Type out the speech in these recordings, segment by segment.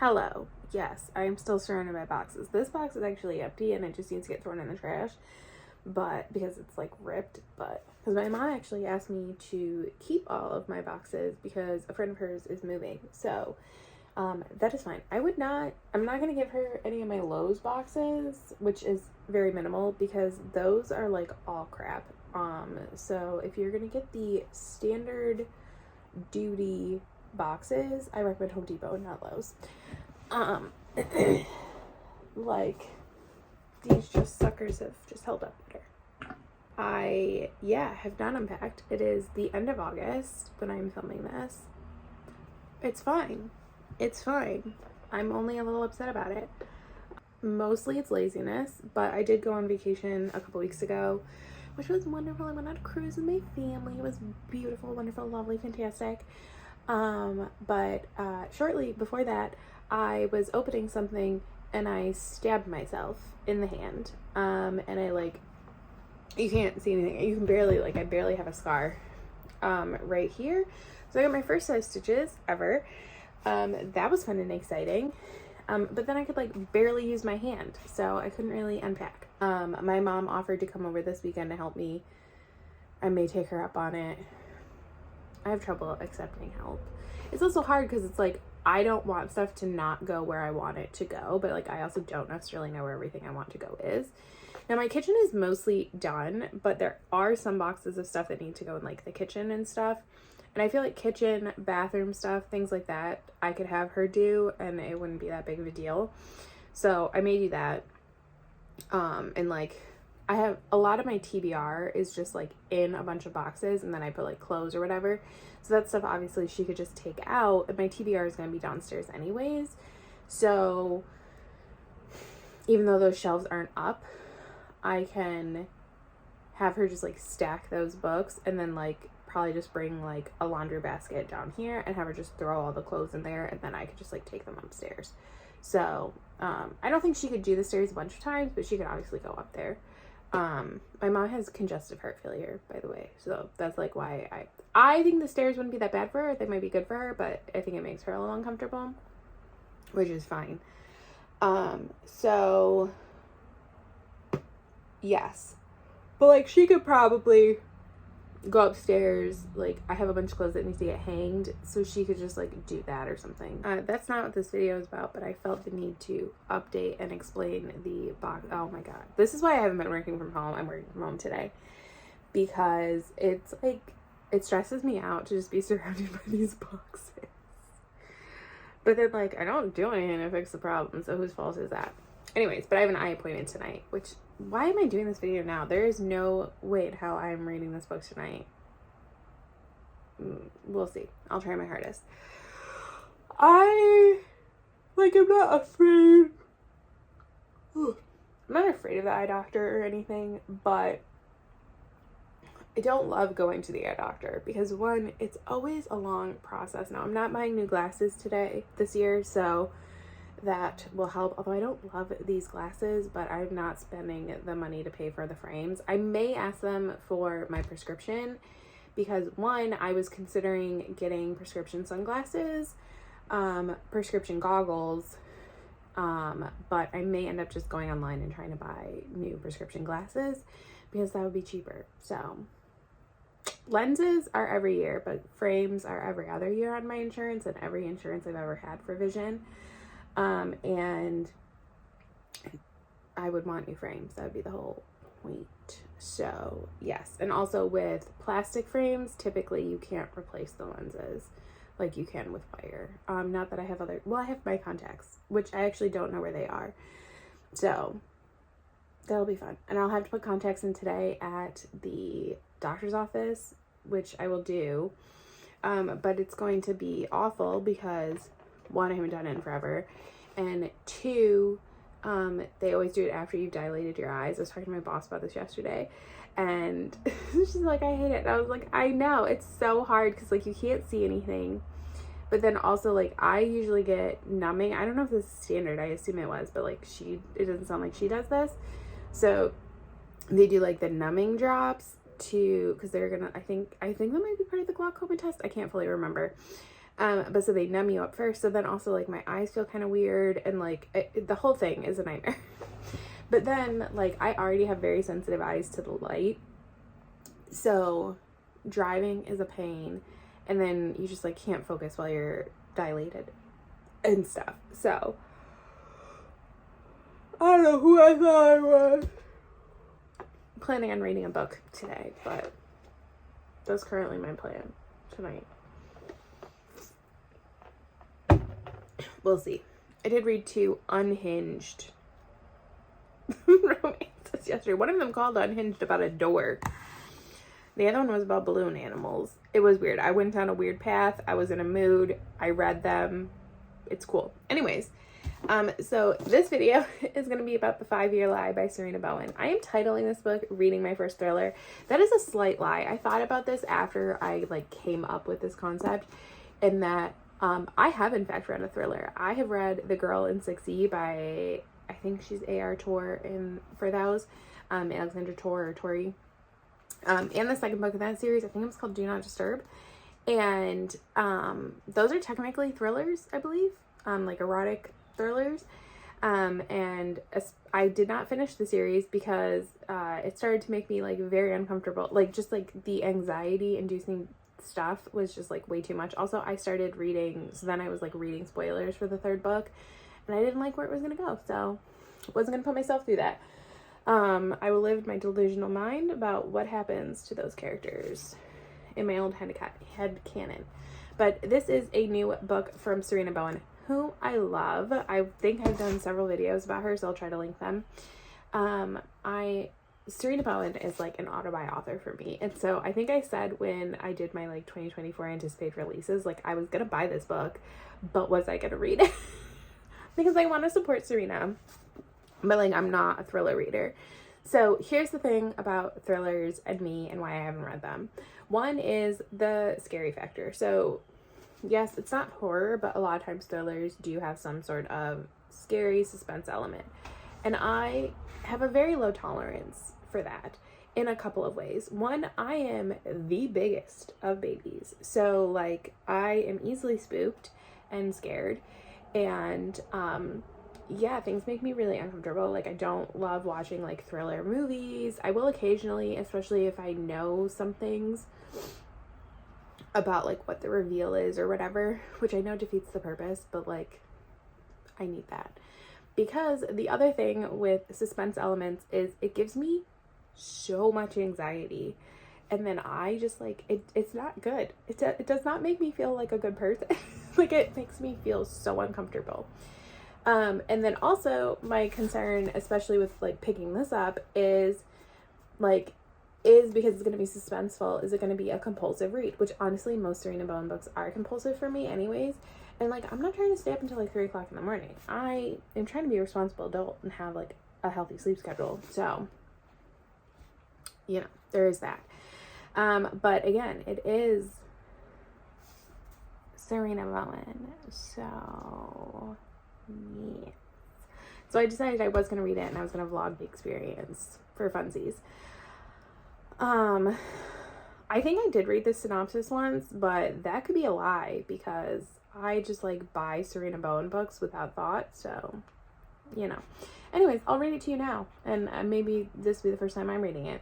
Hello. Yes, I am still surrounded by boxes. This box is actually empty and it just needs to get thrown in the trash, but because it's like ripped, but because my mom actually asked me to keep all of my boxes because a friend of hers is moving. So that is fine. I'm not going to give her any of my Lowe's boxes, which is very minimal because those are like all crap. So if you're going to get the standard duty boxes, I recommend Home Depot and not Lowe's. Like, these suckers have just held up better. I have not unpacked. It is the end of August when I'm filming this. It's fine. I'm only a little upset about it. Mostly it's laziness, but I did go on vacation a couple weeks ago, which was wonderful. I went on a cruise with my family. It was beautiful, wonderful, lovely, fantastic. But shortly before that, I was opening something and I stabbed myself in the hand. And you can't see anything. You can barely, I barely have a scar, right here. So I got my first set of stitches ever. That was fun and exciting. But then I could barely use my hand, so I couldn't really unpack. My mom offered to come over this weekend to help me. I may take her up on it. I have trouble accepting help. It's also hard because it's I don't want stuff to not go where I want it to go, but I also don't necessarily know where everything I want to go is. Now my kitchen is mostly done, but there are some boxes of stuff that need to go in the kitchen and stuff. And I feel like kitchen, bathroom stuff, things like that, I could have her do and it wouldn't be that big of a deal. So I may do that. And I have a lot of my TBR is just in a bunch of boxes, and then I put clothes or whatever. So that stuff obviously she could just take out, and my TBR is going to be downstairs anyways. So even though those shelves aren't up, I can have her just stack those books, and then probably just bring a laundry basket down here and have her just throw all the clothes in there, and then I could just take them upstairs. So I don't think she could do the stairs a bunch of times, but she could obviously go up there. My mom has congestive heart failure, by the way, so that's why I think the stairs wouldn't be that bad for her. They might be good for her, but I think it makes her a little uncomfortable, which is fine. So yes, but she could probably go upstairs. I have a bunch of clothes that need to get hanged, so she could just do that or something. That's not what this video is about, but I felt the need to update and explain the box. Oh my god, this is why I haven't been working from home. I'm working from home today because it's it stresses me out to just be surrounded by these boxes, but then I don't do anything to fix the problem, so whose fault is that? Anyways, but I have an eye appointment tonight, which, why am I doing this video now? There is no way how I'm reading this book tonight. We'll see. I'll try my hardest. I'm not afraid. I'm not afraid of the eye doctor or anything, but I don't love going to the eye doctor because, one, it's always a long process. Now, I'm not buying new glasses this year, so that will help. Although I don't love these glasses, but I'm not spending the money to pay for the frames. I may ask them for my prescription because, one, I was considering getting prescription sunglasses, prescription goggles, but I may end up just going online and trying to buy new prescription glasses because that would be cheaper. So lenses are every year, but frames are every other year on my insurance and every insurance I've ever had for vision. And I would want new frames. That would be the whole point. So yes. And also with plastic frames, typically you can't replace the lenses like you can with wire. Not that I have I have my contacts, which I actually don't know where they are. So that'll be fun. And I'll have to put contacts in today at the doctor's office, which I will do. But it's going to be awful because, one, I haven't done it in forever, and two, they always do it after you've dilated your eyes. I was talking to my boss about this yesterday, and she's like, I hate it. And I was like, I know, it's so hard because you can't see anything, but then also I usually get numbing. I don't know if this is standard, I assume it was, but it doesn't sound like she does this. So they do the numbing drops because they're gonna, I think that might be part of the glaucoma test. I can't fully remember. But so they numb you up first. So then also like my eyes feel kind of weird, and like the whole thing is a nightmare. But then like I already have very sensitive eyes to the light. So driving is a pain. And then you just like can't focus while you're dilated and stuff. So I don't know who I thought I was. Planning on reading a book today, but that's currently my plan tonight. We'll see. I did read 2 unhinged romances yesterday. One of them called Unhinged about a door. The other one was about balloon animals. It was weird. I went down a weird path. I was in a mood. I read them. It's cool. Anyways, so this video is going to be about The 5-Year Lie by Sarina Bowen. I am titling this book Reading My First Thriller. That is a slight lie. I thought about this after I like came up with this concept, and that I have in fact read a thriller. I have read The Girl in 6E by, I think she's A.R. Tor in for those, Alexandra Tor or Tori. And the second book of that series, I think it was called Do Not Disturb. And those are technically thrillers, I believe, like erotic thrillers. And I did not finish the series because it started to make me like very uncomfortable. Like just like the anxiety inducing stuff was just like way too much. Also, I started reading, so then I was like reading spoilers for the 3rd book, and I didn't like where it was going to go. So wasn't going to put myself through that. I will live my delusional mind about what happens to those characters in my old head canon. But this is a new book from Sarina Bowen, who I love. I think I've done several videos about her, so I'll try to link them. Sarina Bowen is like an autobi author for me. And so I think I said when I did my like 2024 anticipated releases, like I was going to buy this book, but was I going to read it? Because I want to support Sarina. But like I'm not a thriller reader. So here's the thing about thrillers and me and why I haven't read them. One is the scary factor. So yes, it's not horror, but a lot of times thrillers do have some sort of scary suspense element. And I have a very low tolerance for that in a couple of ways. One, I am the biggest of babies. So like I am easily spooked and scared. And yeah, things make me really uncomfortable. Like I don't love watching like thriller movies. I will occasionally, especially if I know some things about like what the reveal is or whatever, which I know defeats the purpose, but like I need that. Because the other thing with suspense elements is it gives me so much anxiety, and then I just like it's not good. It does not make me feel like a good person. Like it makes me feel so uncomfortable. And then also my concern, especially with like picking this up, is because it's going to be suspenseful, is it going to be a compulsive read? Which honestly, most Sarina Bowen books are compulsive for me anyways. And like, I'm not trying to stay up until like 3 o'clock in the morning. I am trying to be a responsible adult and have like a healthy sleep schedule. So, you know, there is that. But again, it is Sarina Bowen. So yes. So I decided I was going to read it and I was going to vlog the experience for funsies. I think I did read the synopsis once, but that could be a lie because I just like buy Sarina Bowen books without thought. So, you know. Anyways, I'll read it to you now, and maybe this will be the first time I'm reading it.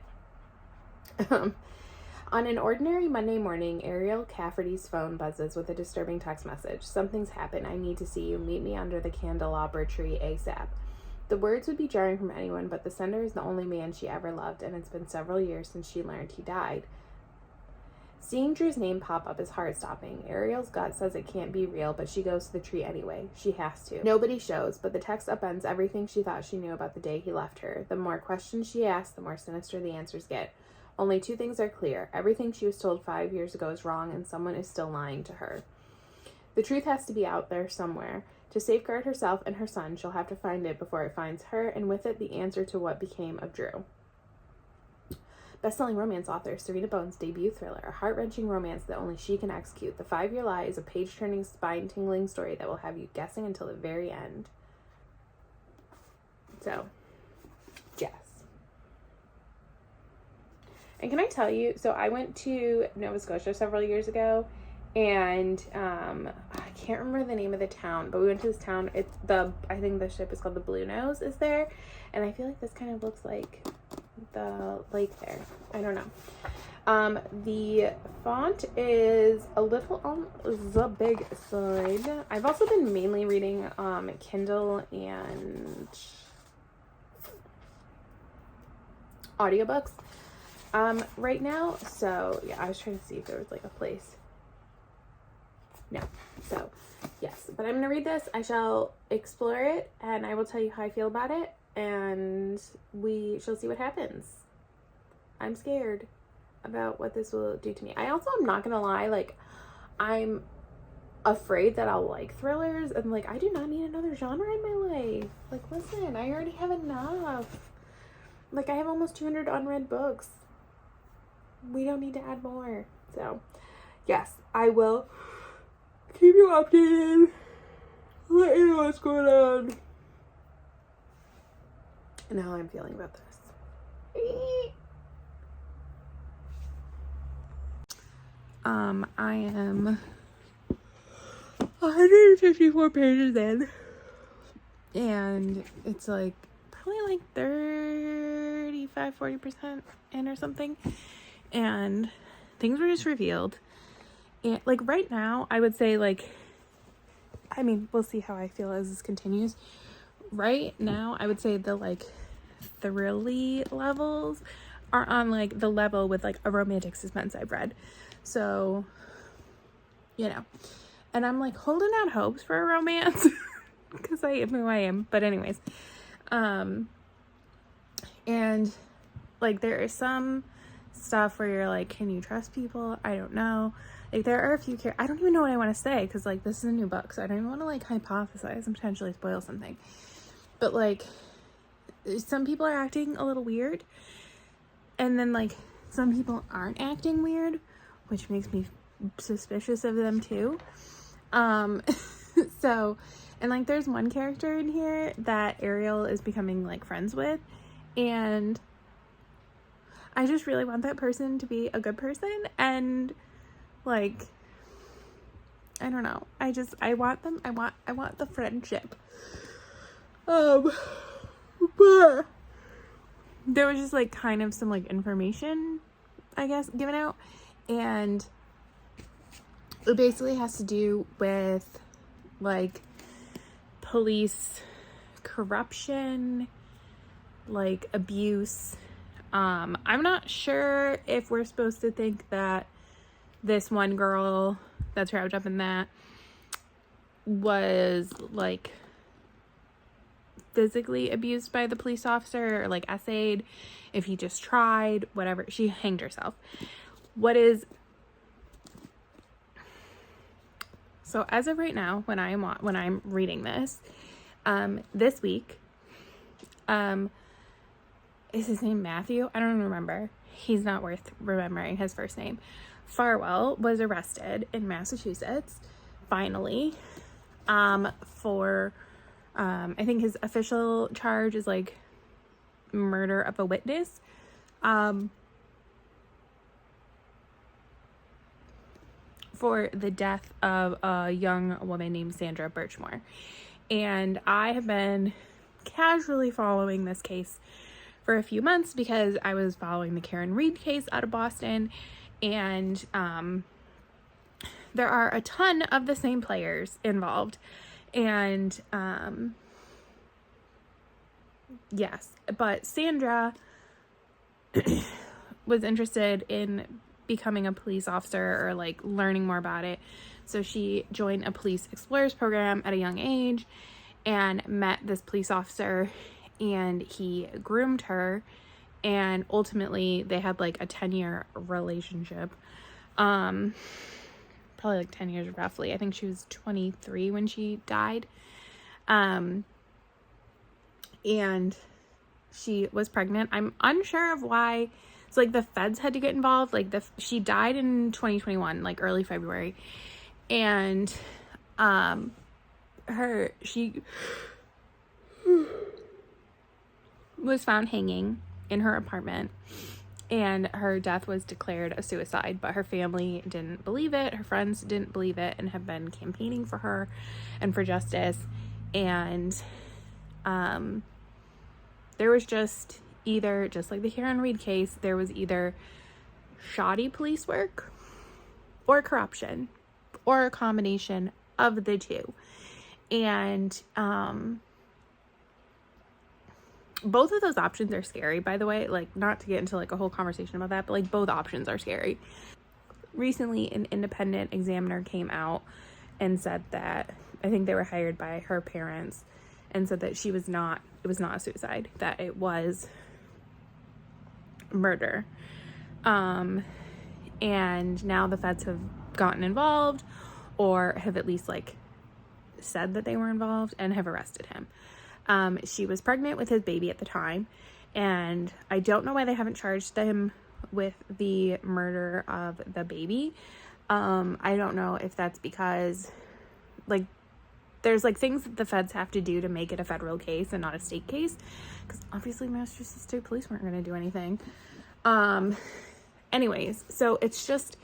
On an ordinary Monday morning, Ariel Cafferty's phone buzzes with a disturbing text message. Something's happened. I need to see you. Meet me under the candelabra tree ASAP. The words would be jarring from anyone, but the sender is the only man she ever loved, and it's been several years since she learned he died. Seeing Drew's name pop up is heart-stopping. Ariel's gut says it can't be real, but she goes to the tree anyway. She has to. Nobody shows, but the text upends everything she thought she knew about the day he left her. The more questions she asks, the more sinister the answers get. Only 2 things are clear. Everything she was told 5 years ago is wrong, and someone is still lying to her. The truth has to be out there somewhere. To safeguard herself and her son, she'll have to find it before it finds her, and with it, the answer to what became of Drew. Best-selling romance author Sarina Bowen's debut thriller, a heart-wrenching romance that only she can execute. The 5-Year Lie is a page-turning, spine-tingling story that will have you guessing until the very end. So, yes. And can I tell you, so I went to Nova Scotia several years ago, And I can't remember the name of the town, but we went to this town. I think the ship is called the Blue Nose is there, and I feel like this kind of looks like the lake there. I don't know. The font is a little on the big side. I've also been mainly reading Kindle and audiobooks right now. So yeah, I was trying to see if there was like a place. No. So yes, but I'm gonna read this. I shall explore it, and I will tell you how I feel about it, and we shall see what happens. I'm scared about what this will do to me. I also am not gonna lie, like, I'm afraid that I'll like thrillers, and like, I do not need another genre in my life. Like, listen, I already have enough. Like, I have almost 200 unread books. We don't need to add more. So yes, I will keep you updated, let you know what's going on, and how I'm feeling about this. I am 154 pages in, and it's like probably like 35-40% in or something, and things were just revealed. And like right now, I would say, like, I mean, we'll see how I feel as this continues. Right now, I would say the like thrilly levels are on like the level with like a romantic suspense I've read. So, you know, and I'm like holding out hopes for a romance because I am who I am. But anyways, and like there is some stuff where you're like, can you trust people? I don't know. Like there are a few I don't even know what I want to say, because like this is a new book, so I don't even want to like hypothesize and potentially spoil something. But like some people are acting a little weird, and then like some people aren't acting weird, which makes me suspicious of them too. So, and like there's one character in here that Ariel is becoming like friends with, and I just really want that person to be a good person, and like, I don't know. I want them. I want the friendship. But there was just like kind of some like information, I guess, given out, and it basically has to do with like police corruption, like abuse. I'm not sure if we're supposed to think that this one girl that's wrapped up in that was like physically abused by the police officer, or like essayed, if he just tried, whatever. She hanged herself. So as of right now, when I'm reading this, this week, is his name Matthew? I don't remember. He's not worth remembering his first name. Farwell was arrested in Massachusetts, finally, for, I think his official charge is like murder of a witness. For the death of a young woman named Sandra Birchmore. And I have been casually following this case for a few months because I was following the Karen Reed case out of Boston, and there are a ton of the same players involved, and yes, but Sandra was interested in becoming a police officer, or like learning more about it, so she joined a police explorers program at a young age and met this police officer, and he groomed her, and ultimately they had like a 10-year relationship, probably like 10 years roughly. I think she was 23 when she died, and she was pregnant. I'm unsure of why. It's like the feds had to get involved. Like she died in 2021, like early February, and she was found hanging in her apartment, and her death was declared a suicide, but her family didn't believe it. Her friends didn't believe it and have been campaigning for her and for justice. And there was just either, just like the Karen Reed case, there was either shoddy police work or corruption or a combination of the two. And both of those options are scary, by the way. Like, not to get into like a whole conversation about that, but like both options are scary. Recently, an independent examiner came out and said that, I think they were hired by her parents, and said that it was not a suicide, that it was murder. And now the feds have gotten involved, or have at least like said that they were involved, and have arrested him. She was pregnant with his baby at the time, and I don't know why they haven't charged him with the murder of the baby. I don't know if that's because like there's like things that the feds have to do to make it a federal case and not a state case, because obviously Massachusetts State Police weren't going to do anything. Anyways, so it's just,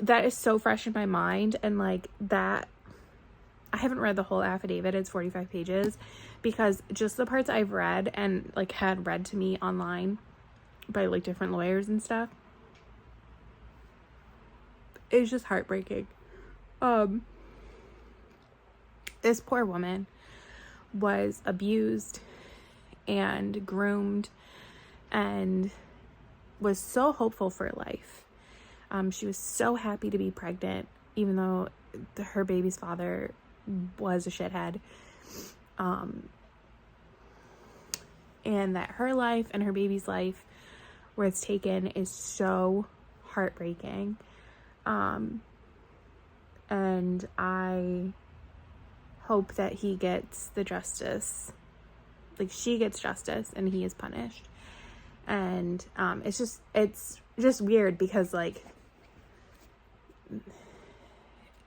that is so fresh in my mind, and like that, I haven't read the whole affidavit, it's 45 pages, because just the parts I've read and like had read to me online by like different lawyers and stuff, it's just heartbreaking. This poor woman was abused and groomed and was so hopeful for life. She was so happy to be pregnant, even though her baby's father was a shithead. And that her life and her baby's life, where it's taken, is so heartbreaking. And I hope that he gets the justice, like she gets justice and he is punished. And it's just weird, because like,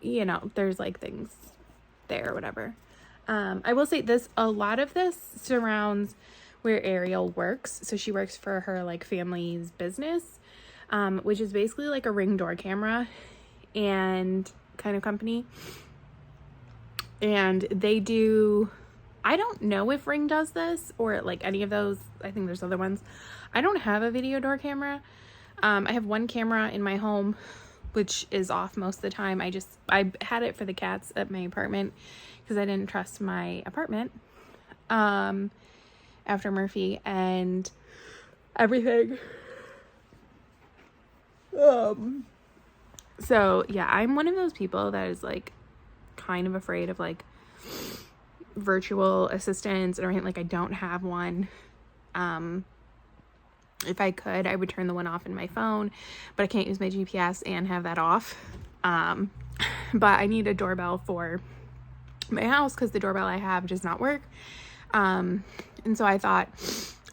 you know, there's like things there or whatever. I will say this, a lot of this surrounds where Ariel works. So she works for her like family's business, which is basically like a Ring door camera and kind of company. And they do, I don't know if Ring does this or like any of those. I think there's other ones. I don't have a video door camera. I have one camera in my home, which is off most of the time. I had it for the cats at my apartment because I didn't trust my apartment after Murphy and everything. So yeah, I'm one of those people that is like kind of afraid of like virtual assistants and everything. Like, I don't have one. If I could, I would turn the one off in my phone, but I can't use my GPS and have that off. But I need a doorbell for my house because the doorbell I have does not work. And so I thought,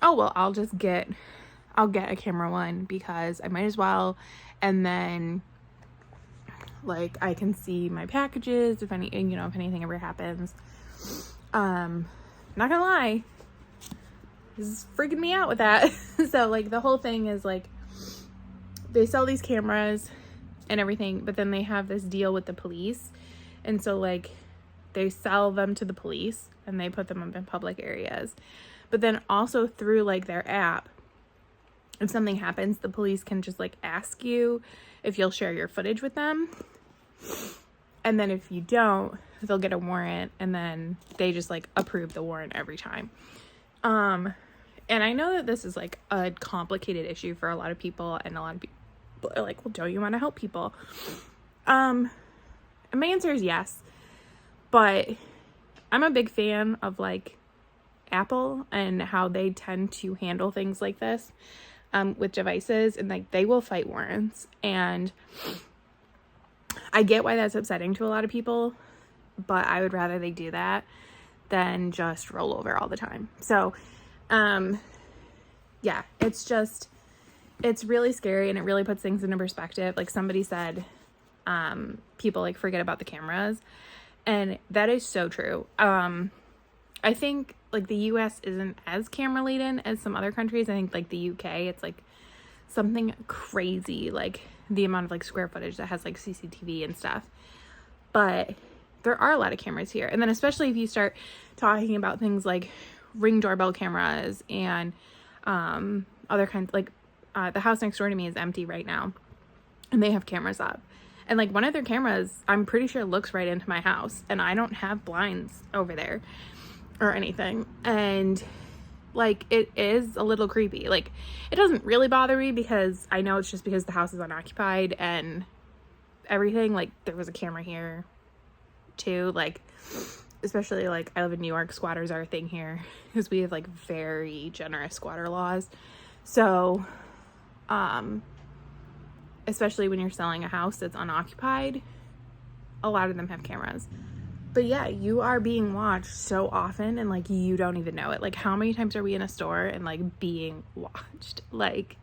oh, well, I'll get a camera one because I might as well. And then like I can see my packages if anything ever happens. Not gonna lie, this is freaking me out with that. So like the whole thing is like they sell these cameras and everything, but then they have this deal with the police, and so like they sell them to the police and they put them up in public areas, but then also through like their app, if something happens, the police can just like ask you if you'll share your footage with them, and then if you don't, they'll get a warrant, and then they just like approve the warrant every time. And I know that this is like a complicated issue for a lot of people, and a lot of people are like, well, don't you want to help people? And my answer is yes, but I'm a big fan of like Apple and how they tend to handle things like this with devices, and like they will fight warrants, and I get why that's upsetting to a lot of people, but I would rather they do that than just roll over all the time. So yeah, it's really scary, and it really puts things into perspective. Like somebody said, people like forget about the cameras, and that is so true. I think like the US isn't as camera laden as some other countries. I think like the UK, it's like something crazy, like the amount of like square footage that has like CCTV and stuff. But there are a lot of cameras here. And then especially if you start talking about things like Ring doorbell cameras and other kinds, like the house next door to me is empty right now and they have cameras up. And like one of their cameras, I'm pretty sure looks right into my house, and I don't have blinds over there or anything. And like, it is a little creepy. Like, it doesn't really bother me because I know it's just because the house is unoccupied and everything. Like, there was a camera here too. Like, especially like I live in New York, squatters are a thing here because we have like very generous squatter laws. So, especially when you're selling a house that's unoccupied, a lot of them have cameras. But yeah, you are being watched so often and like you don't even know it. Like, how many times are we in a store and like being watched? Like,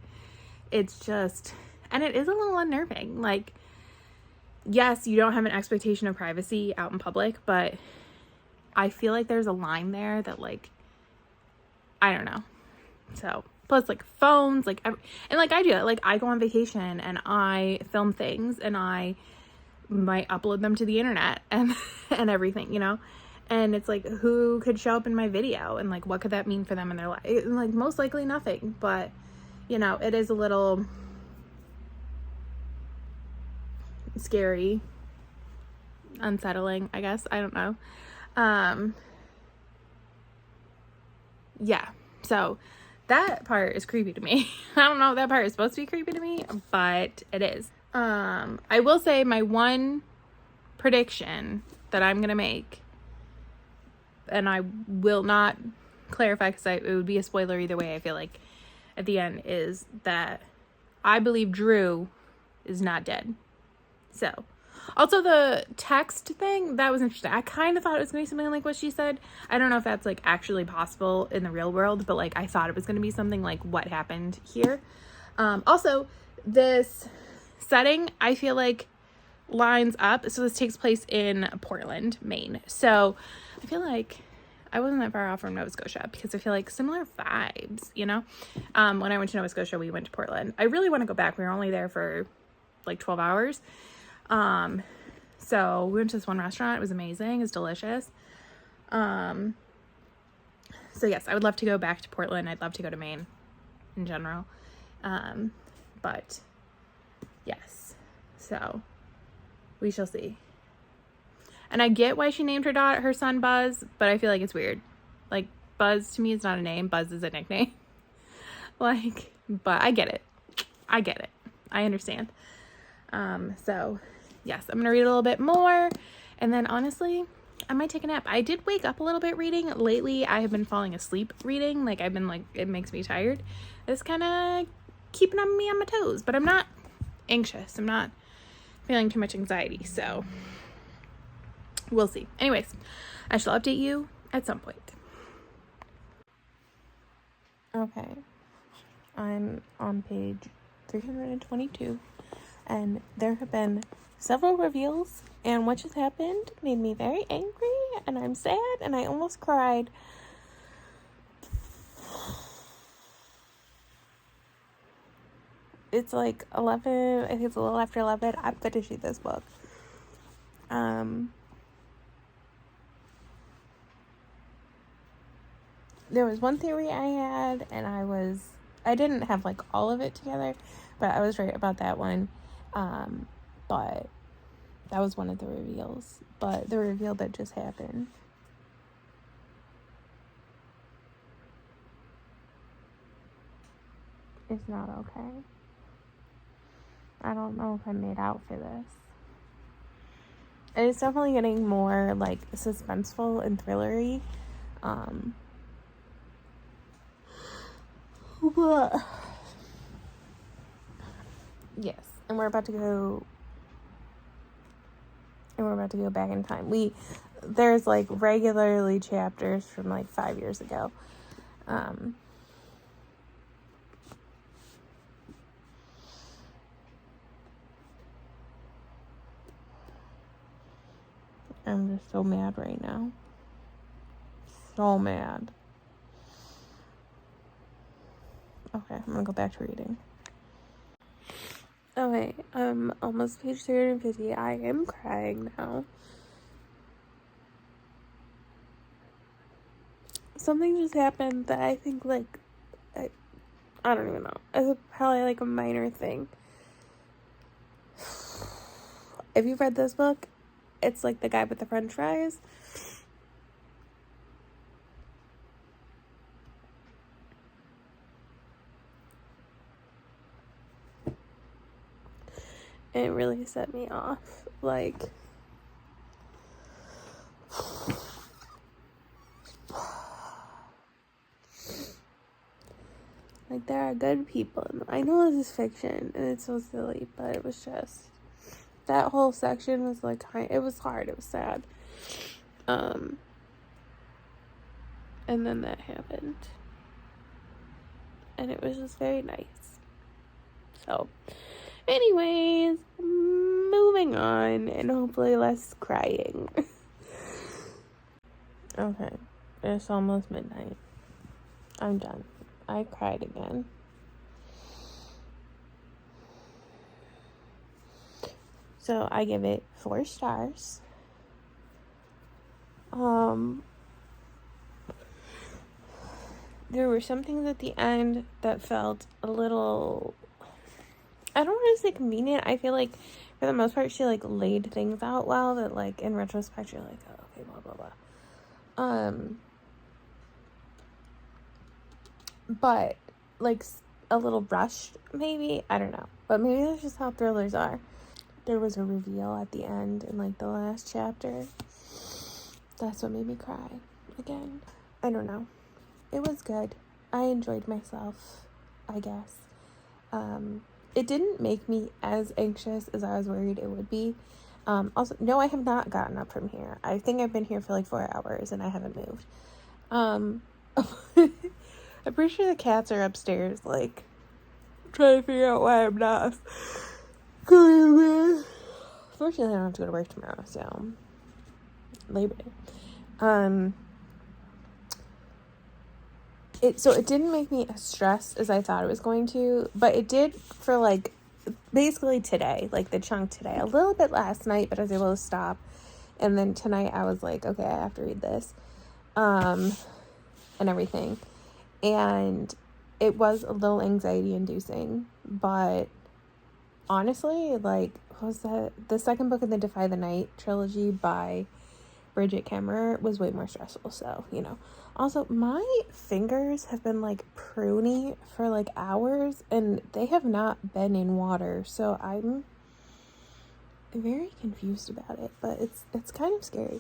it's just, and it is a little unnerving. Like, yes, you don't have an expectation of privacy out in public, but I feel like there's a line there that like, I don't know. So, plus like phones, like, and like I do it. Like, I go on vacation and I film things and I might upload them to the internet and and everything, you know. And it's like, who could show up in my video and like what could that mean for them in their life? Like, most likely nothing, but you know, it is a little scary, unsettling, I guess. I don't know. Yeah, so that part is creepy to me. I don't know if that part is supposed to be creepy to me, but it is. I will say my one prediction that I'm gonna make, and I will not clarify because it would be a spoiler either way, I feel like, at the end, is that I believe Drew is not dead. So, also the text thing, that was interesting. I kind of thought it was gonna be something like what she said. I don't know if that's like actually possible in the real world, but like I thought it was gonna be something like what happened here. Also, this setting, I feel like, lines up. So this takes place in Portland, Maine. So I feel like I wasn't that far off from Nova Scotia because I feel like similar vibes, you know. When I went to Nova Scotia, we went to Portland. I really want to go back. We were only there for like 12 hours. So we went to this one restaurant. It was amazing. It was delicious. So yes, I would love to go back to Portland. I'd love to go to Maine in general. But yes, so we shall see. And I get why she named her son Buzz, but I feel like it's weird. Like, Buzz to me is not a name. Buzz is a nickname. Like, but I get it. I understand. So yes, I'm gonna read a little bit more, and then honestly, I might take a nap. I did wake up a little bit reading. Lately, I have been falling asleep reading. Like, I've been like, it makes me tired. It's kind of keeping me on my toes, but I'm not anxious. I'm not feeling too much anxiety, so we'll see. Anyways, I shall update you at some point. Okay, I'm on page 322, and there have been several reveals, and what just happened made me very angry, and I'm sad, and I almost cried. It's like 11, I think it's a little after 11. I'm finishing this book. There was one theory I had, and I didn't have like all of it together, but I was right about that one. But that was one of the reveals. But the reveal that just happened, is not okay. I don't know if I'm made out for this. And it's definitely getting more like suspenseful and thrillery. But yes, and we're about to go back in time. There's like regularly chapters from like 5 years ago. I'm just so mad right now. So mad. Okay, I'm gonna go back to reading. Okay, almost page 350. I am crying now. Something just happened that I think, like, I don't even know. It's probably, like, a minor thing. If you've read this book, it's, like, the guy with the french fries. It really set me off. Like, there are good people. I know this is fiction, and it's so silly, but it was just... That whole section was, like, it was hard. It was sad. And then that happened. And it was just very nice. So, anyways, moving on, and hopefully less crying. Okay, it's almost midnight. I'm done. I cried again. So I give it 4 stars. There were some things at the end that felt a little, I don't want to say convenient. I feel like for the most part she, like, laid things out well that, like, in retrospect you're like, oh, okay, blah blah blah. But, like, a little rushed, maybe. I don't know. But maybe that's just how thrillers are. There was a reveal at the end in, like, the last chapter. That's what made me cry again. I don't know. It was good. I enjoyed myself, I guess. It didn't make me as anxious as I was worried it would be. Also, no, I have not gotten up from here. I think I've been here for, like, 4 hours and I haven't moved. I'm pretty sure the cats are upstairs, like, trying to figure out why I'm not going to bed. Fortunately, I don't have to go to work tomorrow, so Labor Day. It didn't make me as stressed as I thought it was going to, but it did for, like, basically today, like, the chunk today. A little bit last night, but I was able to stop. And then tonight I was like, okay, I have to read this. And everything. And it was a little anxiety inducing, but honestly, like, what was that? The second book in the Defy the Night trilogy by Bridget Kemmerer was way more stressful, so, you know. Also, my fingers have been, like, pruny for, like, hours, and they have not been in water, so I'm very confused about it, but it's kind of scary.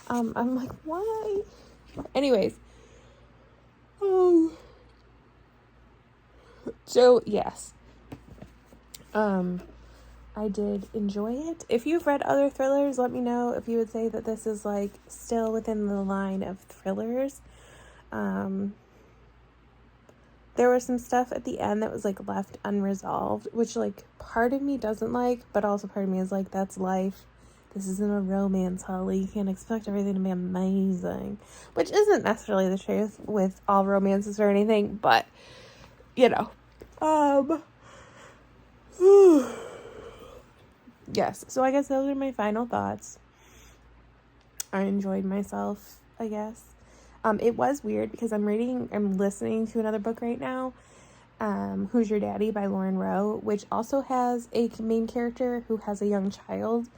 I'm like, why? Anyways. Oh. So, yes. I did enjoy it. If you've read other thrillers, let me know if you would say that this is, like, still within the line of thrillers. There was some stuff at the end that was, like, left unresolved, which, like, part of me doesn't like, but also part of me is like, that's life. This isn't a romance, Holly. You can't expect everything to be amazing, which isn't necessarily the truth with all romances or anything, but, you know. Yes, so I guess those are my final thoughts. I enjoyed myself, I guess. It was weird because I'm listening to another book right now, Who's Your Daddy by Lauren Rowe, which also has a main character who has a young child,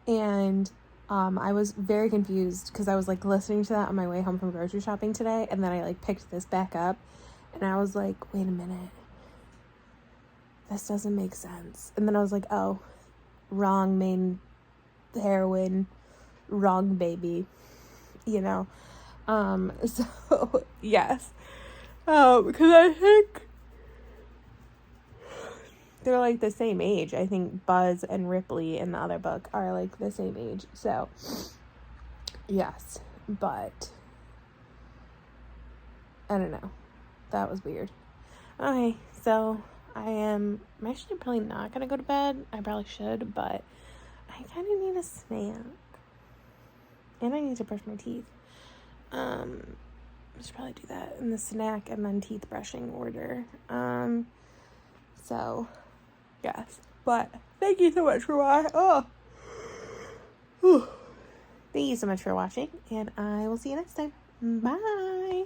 and I was very confused because I was, like, listening to that on my way home from grocery shopping today, and then I, like, picked this back up, and I was like, wait a minute, this doesn't make sense. And then I was like, oh, wrong main heroine, wrong baby, you know. So yes, because I think they're, like, the same age. I think Buzz and Ripley in the other book are, like, the same age. So yes, but I don't know. That was weird. Okay, so I'm actually probably not gonna go to bed. I probably should, but I kind of need a snack, and I need to brush my teeth. I should probably do that in the snack and then teeth brushing order. So yes. But thank you so much for watching. Oh. Whew. Thank you so much for watching, and I will see you next time. Bye.